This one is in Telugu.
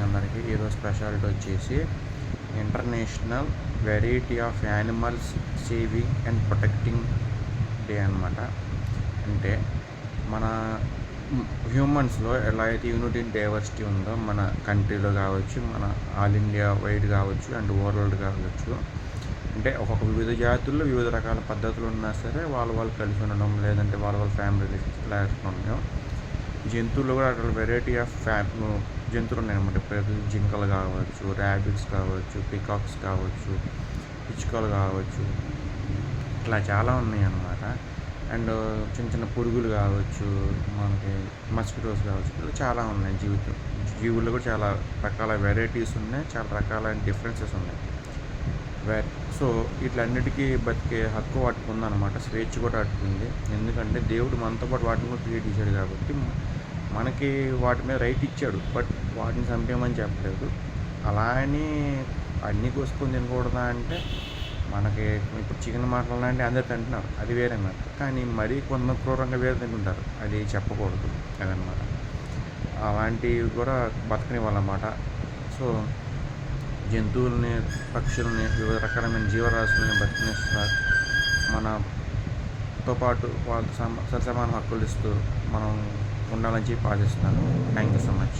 అందరికీ. ఈరోజు స్పెషాలిటీ వచ్చేసి international variety of animals saving and protecting day అనమాట. అంటే మన హ్యూమన్స్లో ఎలా అయితే యూనిటీ ఇన్ డైవర్సిటీ ఉందో మన కంట్రీలో కావచ్చు, మన ఆల్ ఇండియా వైడ్ కావచ్చు అండ్ వరల్డ్ కావచ్చు, అంటే ఒక్కొక్క వివిధ జాతుల్లో వివిధ రకాల పద్ధతులు ఉన్నా సరే వాళ్ళు కలిసి ఉండడం, లేదంటే వాళ్ళ ఫ్యామిలీ రిలేషన్స్ ఇలా ఉండడం. జంతువులు కూడా అక్కడ వెరైటీ ఆఫ్ జంతువులు ఉన్నాయన్నమాట. ఇప్పుడు జింకలు కావచ్చు, ర్యాబిట్స్ కావచ్చు, పికాక్స్ కావచ్చు, పిచ్చుకలు కావచ్చు, ఇట్లా చాలా ఉన్నాయి అన్నమాట. అండ్ చిన్న చిన్న పురుగులు కావచ్చు, మనకి మస్కిటోస్ కావచ్చు, ఇలా చాలా ఉన్నాయి. జీవుల్లో కూడా చాలా రకాల వెరైటీస్ ఉన్నాయి, చాలా రకాల డిఫరెన్సెస్ ఉన్నాయి. సో వీటిలన్నిటికీ బతికే హక్కు వాటికి ఉందన్నమాట. స్వేచ్ఛ కూడా వాటికి ఉంది. ఎందుకంటే దేవుడు మనతో పాటు వాటిని కూడా క్రియేట్ చేశాడు కాబట్టి మనకి వాటి మీద రైట్ ఇచ్చాడు. బట్ వాటిని చంపేయమని చెప్పలేదు. అలా అని అన్నీ కోసుకొని తినకూడదా అంటే, మనకి ఇప్పుడు చికెన్ మటన్ లాంటివి అందరు తింటున్నారు, అది వేరే మాట. కానీ మరీ కొంత క్రూరంగా వేరే తింటుంటారు, అది చెప్పకూడదు అదనమాట. అలాంటివి కూడా బతకనివ్వాలన్నమాట. సో జంతువుల్ని, పక్షుల్ని, వివిధ రకాలమైన జీవరాశుల్ని బతికినిస్తారు. మనతో పాటు వాళ్ళతో సరిసమాన హక్కులు ఇస్తూ మనం ఉండాలని చెప్పి ఆశిస్తున్నాను. Thank you so much.